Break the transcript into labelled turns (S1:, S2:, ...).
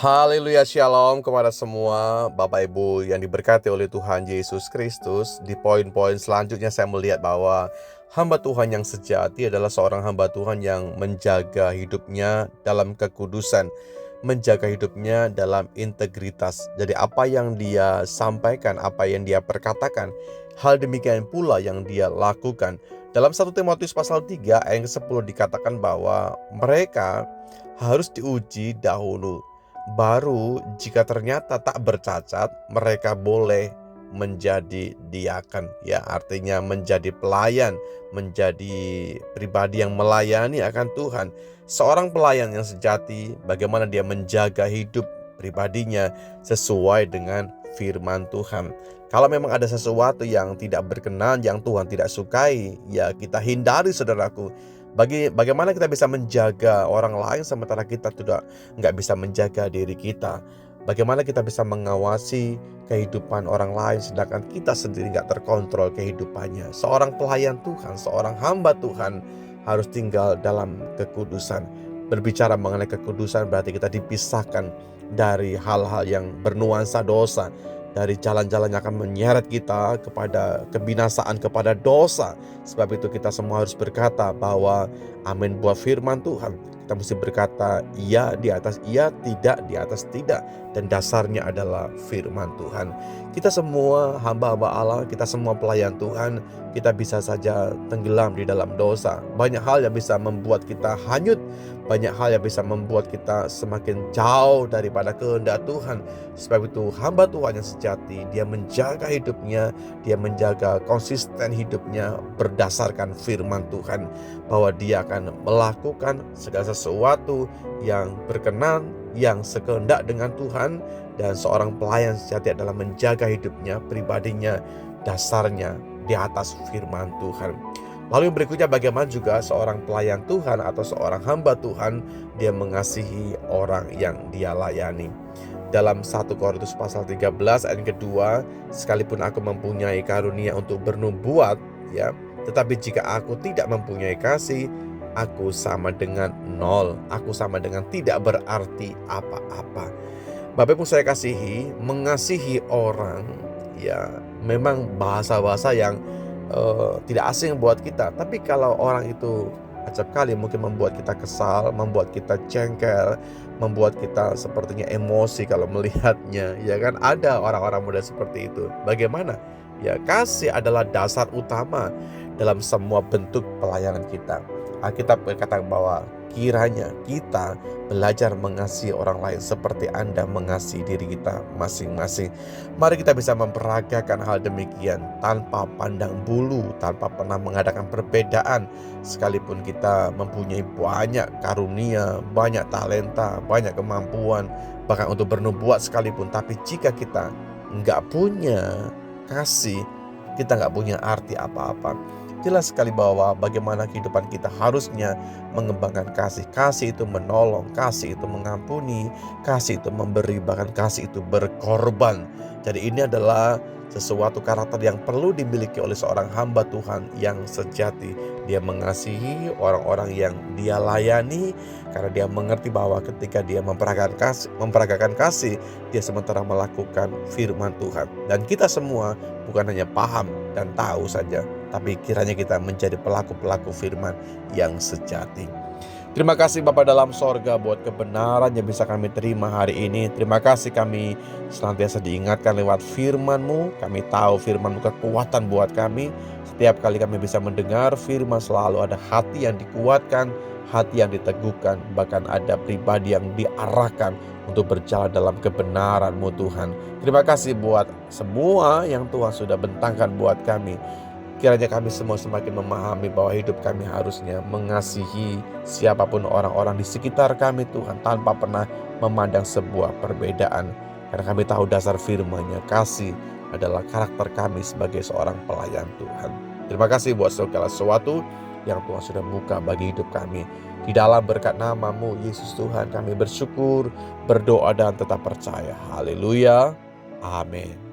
S1: Haleluya, shalom kepada semua Bapak Ibu yang diberkati oleh Tuhan Yesus Kristus. Di poin-poin selanjutnya saya melihat bahwa hamba Tuhan yang sejati adalah seorang hamba Tuhan yang menjaga hidupnya dalam kekudusan, menjaga hidupnya dalam integritas. Jadi apa yang dia sampaikan, apa yang dia perkatakan, hal demikian pula yang dia lakukan. Dalam 1 Timotius pasal 3 ayat ke-10 dikatakan bahwa mereka harus diuji dahulu. Baru jika ternyata tak bercacat, mereka boleh menjadi diaken. Ya, artinya menjadi pelayan, menjadi pribadi yang melayani akan Tuhan. Seorang pelayan yang sejati, bagaimana dia menjaga hidup pribadinya sesuai dengan firman Tuhan. Kalau memang ada sesuatu yang tidak berkenan, yang Tuhan tidak sukai, ya kita hindari, saudaraku. Bagaimana kita bisa menjaga orang lain sementara kita nggak bisa menjaga diri kita? Bagaimana kita bisa mengawasi kehidupan orang lain sedangkan kita sendiri nggak terkontrol kehidupannya? Seorang pelayan Tuhan, seorang hamba Tuhan harus tinggal dalam kekudusan. Berbicara mengenai kekudusan berarti kita dipisahkan dari hal-hal yang bernuansa dosa, dari jalan-jalan yang akan menyeret kita kepada kebinasaan, kepada dosa. Sebab itu kita semua harus berkata bahwa amin buat firman Tuhan. Kita mesti berkata iya di atas iya, tidak di atas tidak. Dan dasarnya adalah firman Tuhan. Kita semua hamba-hamba Allah, kita semua pelayan Tuhan, kita bisa saja tenggelam di dalam dosa. Banyak hal yang bisa membuat kita hanyut, banyak hal yang bisa membuat kita semakin jauh daripada kehendak Tuhan. Sebab itu hamba Tuhan yang sejati, dia menjaga hidupnya, dia menjaga konsisten hidupnya berdasarkan firman Tuhan, bahwa dia akan melakukan segala sesuatu yang berkenan, yang sekehendak dengan Tuhan. Dan seorang pelayan sejati adalah menjaga hidupnya, pribadinya, dasarnya di atas firman Tuhan. Lalu yang berikutnya, bagaimana juga seorang pelayan Tuhan atau seorang hamba Tuhan, dia mengasihi orang yang dia layani. Dalam 1 Korintus pasal 13 ayat kedua, sekalipun aku mempunyai karunia untuk bernubuat, ya, tetapi jika aku tidak mempunyai kasih, aku sama dengan nol, aku sama dengan tidak berarti apa-apa. Bapak Ibu saya kasihi, mengasihi orang, ya memang bahasa-bahasa yang tidak asing buat kita. Tapi kalau orang itu acap kali mungkin membuat kita kesal, membuat kita jengkel, membuat kita sepertinya emosi kalau melihatnya, ya kan, ada orang-orang muda seperti itu. Bagaimana? Ya, kasih adalah dasar utama dalam semua bentuk pelayanan kita. Alkitab berkata bahwa kiranya kita belajar mengasihi orang lain seperti Anda mengasihi diri kita masing-masing. Mari kita bisa memperagakan hal demikian tanpa pandang bulu, tanpa pernah mengadakan perbedaan. Sekalipun kita mempunyai banyak karunia, banyak talenta, banyak kemampuan, bahkan untuk bernubuat sekalipun, tapi jika kita nggak punya kasih, kita nggak punya arti apa-apa. Jelas sekali bahwa bagaimana kehidupan kita harusnya mengembangkan kasih. Kasih itu menolong, kasih itu mengampuni, kasih itu memberi, bahkan kasih itu berkorban. Jadi ini adalah sesuatu karakter yang perlu dimiliki oleh seorang hamba Tuhan yang sejati. Dia mengasihi orang-orang yang dia layani karena dia mengerti bahwa ketika dia memperagakan kasih, dia sementara melakukan firman Tuhan. Dan kita semua bukan hanya paham dan tahu saja, tapi kiranya kita menjadi pelaku-pelaku firman yang sejati. Terima kasih Bapa dalam sorga buat kebenaran yang bisa kami terima hari ini. Terima kasih kami senantiasa diingatkan lewat firman-Mu. Kami tahu firman-Mu kekuatan buat kami. Setiap kali kami bisa mendengar firman, selalu ada hati yang dikuatkan, hati yang diteguhkan, bahkan ada pribadi yang diarahkan untuk berjalan dalam kebenaran-Mu Tuhan. Terima kasih buat semua yang Tuhan sudah bentangkan buat kami. Kiranya kami semua semakin memahami bahwa hidup kami harusnya mengasihi siapapun orang-orang di sekitar kami Tuhan, tanpa pernah memandang sebuah perbedaan. Karena kami tahu dasar firman-Nya, kasih adalah karakter kami sebagai seorang pelayan Tuhan. Terima kasih buat segala sesuatu yang Tuhan sudah buka bagi hidup kami. Di dalam berkat nama-Mu Yesus Tuhan kami bersyukur, berdoa dan tetap percaya. Haleluya. Amin.